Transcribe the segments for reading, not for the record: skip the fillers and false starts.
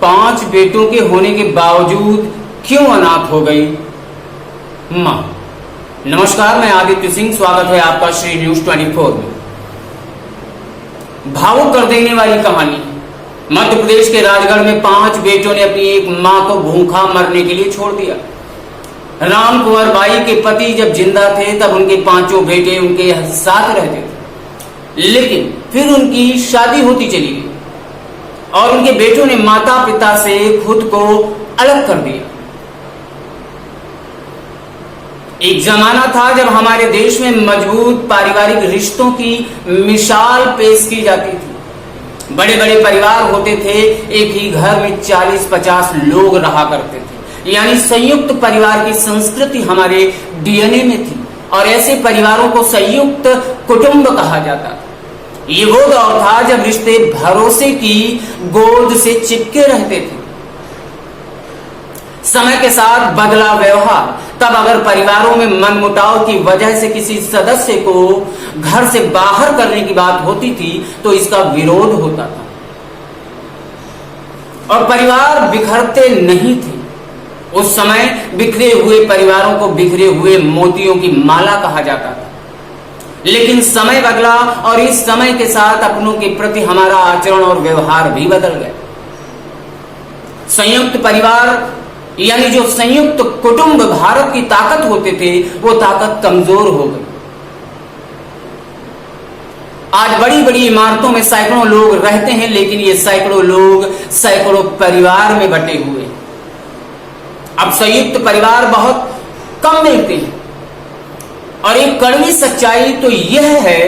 5 बेटों के होने के बावजूद क्यों अनाथ हो गई मां। नमस्कार, मैं आदित्य सिंह, स्वागत है आपका श्री न्यूज 24 में। भावुक कर देने वाली कहानी। मध्य प्रदेश के राजगढ़ में 5 बेटों ने अपनी एक मां को भूखा मरने के लिए छोड़ दिया। राम कुंवर बाई के पति जब जिंदा थे तब उनके 5 बेटे उनके साथ रहते थे, लेकिन फिर उनकी शादी होती चली गई और उनके बेटों ने माता पिता से खुद को अलग कर दिया। एक जमाना था जब हमारे देश में मजबूत पारिवारिक रिश्तों की मिसाल पेश की जाती थी। बड़े बड़े परिवार होते थे, एक ही घर में 40-50 लोग रहा करते थे, यानी संयुक्त परिवार की संस्कृति हमारे डीएनए में थी और ऐसे परिवारों को संयुक्त कुटुंब कहा जाता था। ये वो दौर था जब रिश्ते भरोसे की गोद से चिपके रहते थे। समय के साथ बदला व्यवहार। तब अगर परिवारों में मनमुटाव की वजह से किसी सदस्य को घर से बाहर करने की बात होती थी तो इसका विरोध होता था और परिवार बिखरते नहीं थे। उस समय बिखरे हुए परिवारों को बिखरे हुए मोतियों की माला कहा जाता था। लेकिन समय बदला और इस समय के साथ अपनों के प्रति हमारा आचरण और व्यवहार भी बदल गया। संयुक्त परिवार यानी जो संयुक्त कुटुंब भारत की ताकत होते थे, वो ताकत कमजोर हो गई। आज बड़ी बड़ी इमारतों में सैकड़ों लोग रहते हैं, लेकिन ये सैकड़ों लोग सैकड़ों परिवार में बटे हुए। अब संयुक्त परिवार बहुत कम मिलते हैं और एक कड़वी सच्चाई तो यह है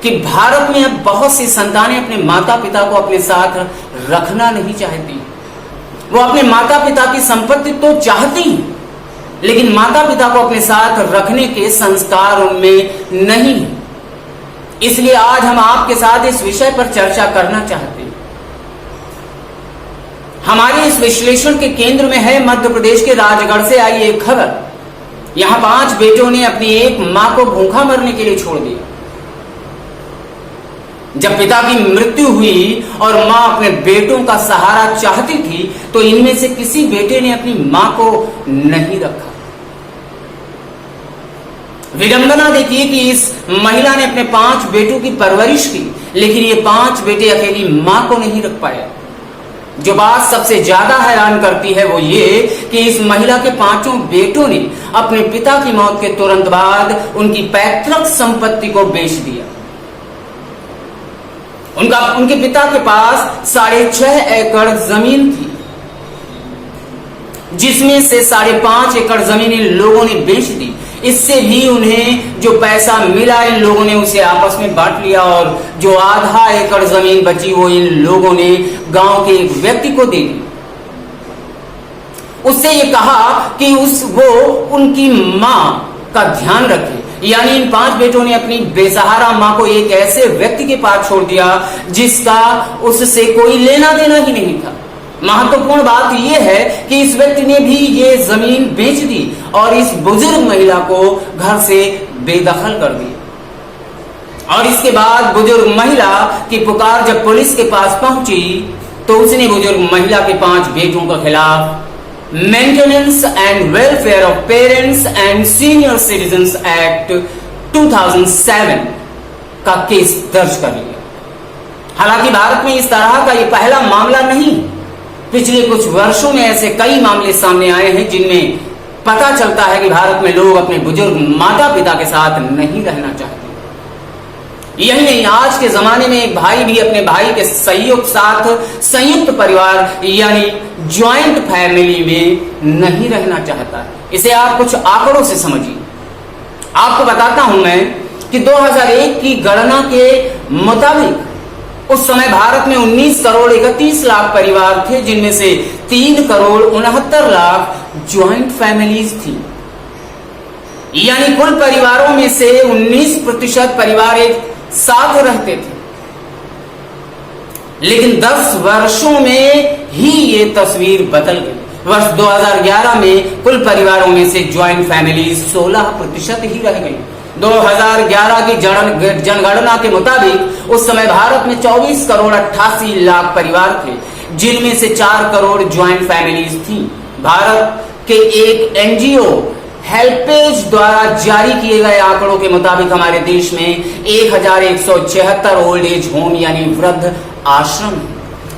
कि भारत में अब बहुत सी संतानें अपने माता पिता को अपने साथ रखना नहीं चाहती। वो अपने माता पिता की संपत्ति तो चाहती हैं, लेकिन माता पिता को अपने साथ रखने के संस्कार उनमें नहीं है। इसलिए आज हम आपके साथ इस विषय पर चर्चा करना चाहते हैं। हमारे इस विश्लेषण के केंद्र में है मध्य प्रदेश के राजगढ़ से आई एक खबर। यहां 5 बेटों ने अपनी एक मां को भूखा मरने के लिए छोड़ दिया। जब पिता की मृत्यु हुई और मां अपने बेटों का सहारा चाहती थी तो इनमें से किसी बेटे ने अपनी मां को नहीं रखा। विडंबना देखिए कि इस महिला ने अपने 5 बेटों की परवरिश की, लेकिन ये 5 बेटे अकेली मां को नहीं रख पाया। जो बात सबसे ज्यादा हैरान करती है वो ये कि इस महिला के 5 बेटों ने अपने पिता की मौत के तुरंत बाद उनकी पैतृक संपत्ति को बेच दिया। उनके पिता के पास 6.5 एकड़ जमीन थी, जिसमें से 5.5 एकड़ जमीन इन लोगों ने बेच दी। इससे भी उन्हें जो पैसा मिला इन लोगों ने उसे आपस में बांट लिया और जो आधा एकड़ जमीन बची वो इन लोगों ने गांव के एक व्यक्ति को दे दी। उससे ये कहा कि वो उनकी मां का ध्यान रखे। यानी इन 5 बेटों ने अपनी बेसहारा मां को एक ऐसे व्यक्ति के पास छोड़ दिया जिसका उससे कोई लेना देना ही नहीं था। महत्वपूर्ण बात यह है कि इस व्यक्ति ने भी ये जमीन बेच दी और इस बुजुर्ग महिला को घर से बेदखल कर दिया। और इसके बाद बुजुर्ग महिला की पुकार जब पुलिस के पास पहुंची तो उसने बुजुर्ग महिला के 5 बेटों के खिलाफ maintenance and welfare of parents and senior citizens act 2007 का केस दर्ज कर लिया। हालांकि भारत में इस तरह का ये पहला मामला नहीं। पिछले कुछ वर्षों में ऐसे कई मामले सामने आए हैं जिनमें पता चलता है कि भारत में लोग अपने बुजुर्ग माता पिता के साथ नहीं रहना चाहते। यही नहीं, आज के जमाने में एक भाई भी अपने भाई के संयुक्त परिवार यानी ज्वाइंट फैमिली में नहीं रहना चाहता है। इसे आप कुछ आंकड़ों से समझिए। आपको बताता हूं मैं कि 2001 की गणना के मुताबिक उस समय भारत में 19 करोड़ 31 लाख परिवार थे, जिनमें से 3 करोड़ 69 लाख ज्वाइंट फैमिलीज थी। यानी कुल परिवारों में से 19% परिवार एक साथ रहते थे। लेकिन 10 वर्षों में ही ये तस्वीर बदल गई। वर्ष 2011 में कुल परिवारों में से ज्वाइंट फैमिली 16% ही रह गई। 2011 की जनगणना के मुताबिक उस समय भारत में 24 करोड़ 88 लाख परिवार थे, जिनमें से 4 करोड़ ज्वाइंट फैमिलीज थी। भारत के एक एनजीओ हेल्पेज द्वारा जारी किए गए आंकड़ों के मुताबिक हमारे देश में 1176 ओल्ड एज होम यानी वृद्ध आश्रम है।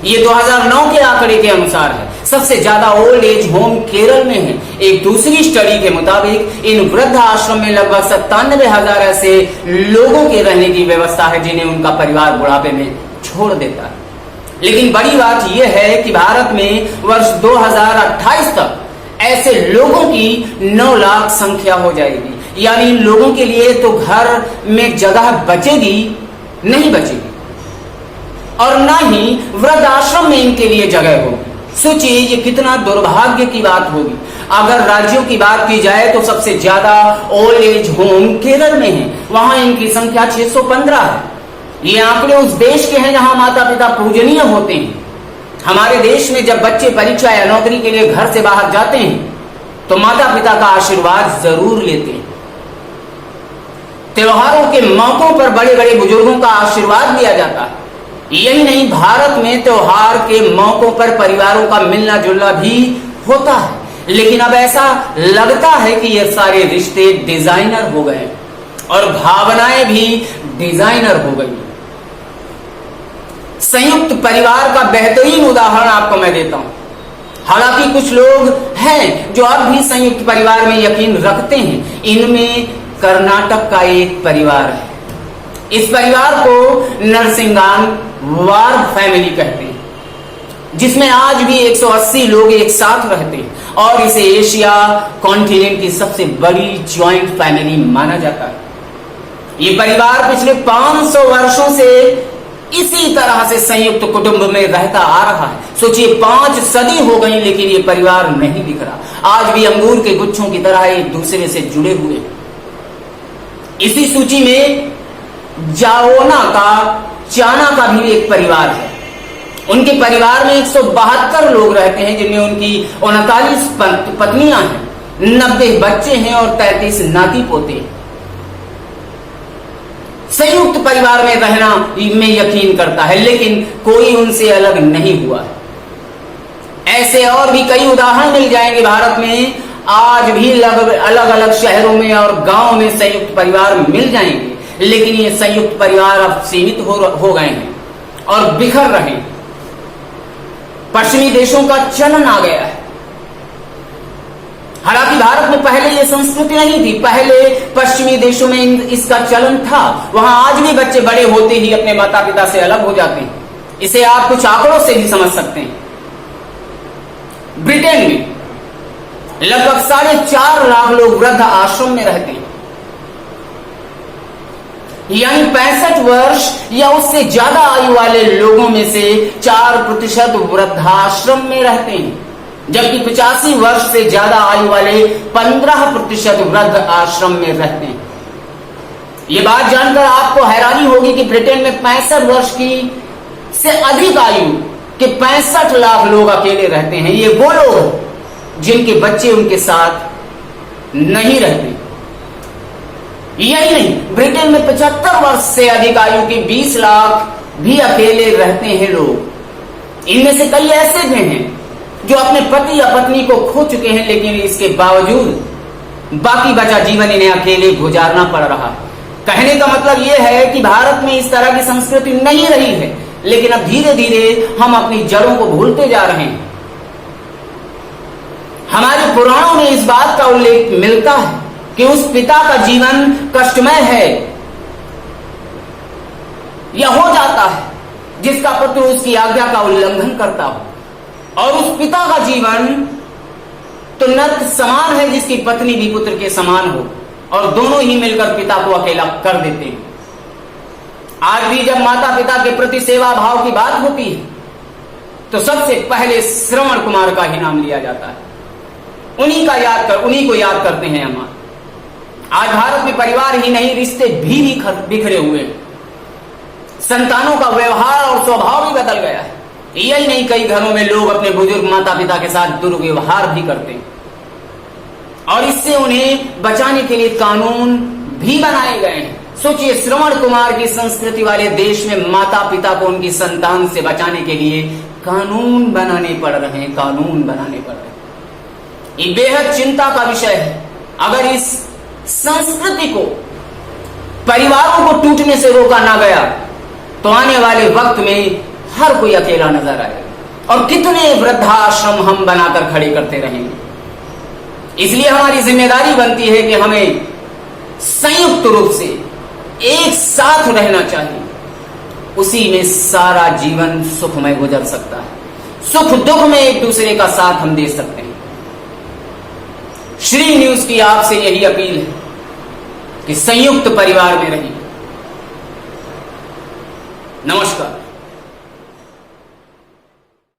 ये 2009 के आंकड़े के अनुसार है। सबसे ज्यादा ओल्ड एज होम केरल में है। एक दूसरी स्टडी के मुताबिक इन वृद्ध आश्रम में लगभग 97,000 ऐसे लोगों के रहने की व्यवस्था है जिन्हें उनका परिवार बुढ़ापे में छोड़ देता है। लेकिन बड़ी बात यह है कि भारत में वर्ष 2028 तक ऐसे लोगों की 9 लाख संख्या हो जाएगी। यानी इन लोगों के लिए तो घर में जगह बचेगी नहीं बचेगी, और ना ही वृद्ध आश्रम में इनके लिए जगह होगी। सोचिए ये कितना दुर्भाग्य की बात होगी। अगर राज्यों की बात की जाए तो सबसे ज्यादा ओल्ड एज होम केरल में है, वहां इनकी संख्या 615 है। ये आंकड़े उस देश के हैं जहां माता पिता पूजनीय होते हैं। हमारे देश में जब बच्चे परीक्षा या नौकरी के लिए घर से बाहर जाते हैं तो माता पिता का आशीर्वाद जरूर लेते हैं। त्योहारों के मौकों पर बड़े बड़े बुजुर्गों का आशीर्वाद लिया जाता है। यही नहीं, भारत में त्योहार के मौकों पर परिवारों का मिलना जुलना भी होता है। लेकिन अब ऐसा लगता है कि ये सारे रिश्ते डिजाइनर हो गए और भावनाएं भी डिजाइनर हो गई। संयुक्त परिवार का बेहतरीन उदाहरण आपको मैं देता हूं। हालांकि कुछ लोग हैं जो अब भी संयुक्त परिवार में यकीन रखते हैं। इनमें कर्नाटक का एक परिवार है। इस परिवार को नरसिंगान वार फैमिली कहते हैं, जिसमें आज भी 180 लोग एक साथ रहते हैं और इसे एशिया कॉन्टिनेंट की सबसे बड़ी ज्वाइंट फैमिली माना जाता है। ये परिवार पिछले 500 वर्षों से इसी तरह से संयुक्त कुटुंब में रहता आ रहा है। सोचिए 5 सदी हो गई लेकिन ये परिवार नहीं दिख रहा। आज भी अंगूर के गुच्छों की तरह एक दूसरे से जुड़े हुए। इसी सूची में जाओना का चाना का भी एक परिवार है। उनके परिवार में 172 लोग रहते हैं, जिनमें उनकी 39 पत्नियां हैं, 90 बच्चे हैं और 33 नाती पोते हैं। संयुक्त परिवार में रहना में यकीन करता है, लेकिन कोई उनसे अलग नहीं हुआ है। ऐसे और भी कई उदाहरण मिल जाएंगे। भारत में आज भी अलग अलग शहरों में और गांवों में संयुक्त परिवार मिल जाएंगे, लेकिन ये संयुक्त परिवार अब सीमित हो गए हैं और बिखर रहे हैं। पश्चिमी देशों का चलन आ गया है। हालांकि भारत में पहले ये संस्कृति नहीं थी। पहले पश्चिमी देशों में इसका चलन था। वहां आज भी बच्चे बड़े होते ही अपने माता पिता से अलग हो जाते हैं। इसे आप कुछ आंकड़ों से भी समझ सकते हैं। ब्रिटेन में लगभग 4.5 लाख लोग वृद्ध आश्रम में रहते हैं, यानी 65 वर्ष या उससे ज्यादा आयु वाले लोगों में से 4% वृद्धाश्रम में रहते हैं, जबकि 85 वर्ष से ज्यादा आयु वाले 15% वृद्ध आश्रम में रहते हैं। ये बात जानकर आपको हैरानी होगी कि ब्रिटेन में 65 वर्ष की से अधिक आयु के 65 लाख लोग अकेले रहते हैं। ये वो लोग जिनके बच्चे उनके साथ नहीं रहते। यही नहीं, ब्रिटेन में 75 वर्ष से अधिक आयु के 20 लाख भी अकेले रहते हैं लोग। इनमें से कई ऐसे भी हैं जो अपने पति या पत्नी को खो चुके हैं, लेकिन इसके बावजूद बाकी बचा जीवन इन्हें अकेले गुजारना पड़ रहा है। कहने का मतलब यह है कि भारत में इस तरह की संस्कृति नहीं रही है, लेकिन अब धीरे धीरे हम अपनी जड़ों को भूलते जा रहे हैं। हमारे पुराणों में इस बात का उल्लेख मिलता है कि उस पिता का जीवन कष्टमय है या हो जाता है जिसका पुत्र उसकी आज्ञा का उल्लंघन करता हो, और उस पिता का जीवन तो नर्क समान है जिसकी पत्नी भी पुत्र के समान हो, और दोनों ही मिलकर पिता को अकेला कर देते हैं। आज भी जब माता पिता के प्रति सेवा भाव की बात होती है तो सबसे पहले श्रवण कुमार का ही नाम लिया जाता है। उन्हीं को याद करते हैं हम। आज भारत में परिवार ही नहीं, रिश्ते भी बिखरे हुए हैं। संतानों का व्यवहार और स्वभाव भी बदल गया है। यही नहीं, कई घरों में लोग अपने बुजुर्ग माता पिता के साथ दुर्व्यवहार भी करते हैं, और इससे उन्हें बचाने के लिए कानून भी बनाए गए हैं। सोचिए, श्रवण कुमार की संस्कृति वाले देश में माता पिता को उनकी संतान से बचाने के लिए कानून बनाने पड़ रहे हैं, कानून बनाने पड़ रहे हैं। ये बेहद चिंता का विषय है। अगर इस संस्कृति को, परिवारों को टूटने से रोका ना गया तो आने वाले वक्त में हर कोई अकेला नजर आएगा और कितने वृद्धाश्रम हम बनाकर खड़े करते रहेंगे। इसलिए हमारी जिम्मेदारी बनती है कि हमें संयुक्त रूप से एक साथ रहना चाहिए। उसी में सारा जीवन सुखमय गुजर सकता है। सुख दुख में एक दूसरे का साथ हम दे सकते हैं। श्री न्यूज की आपसे यही अपील है कि संयुक्त परिवार में रहिए। नमस्कार।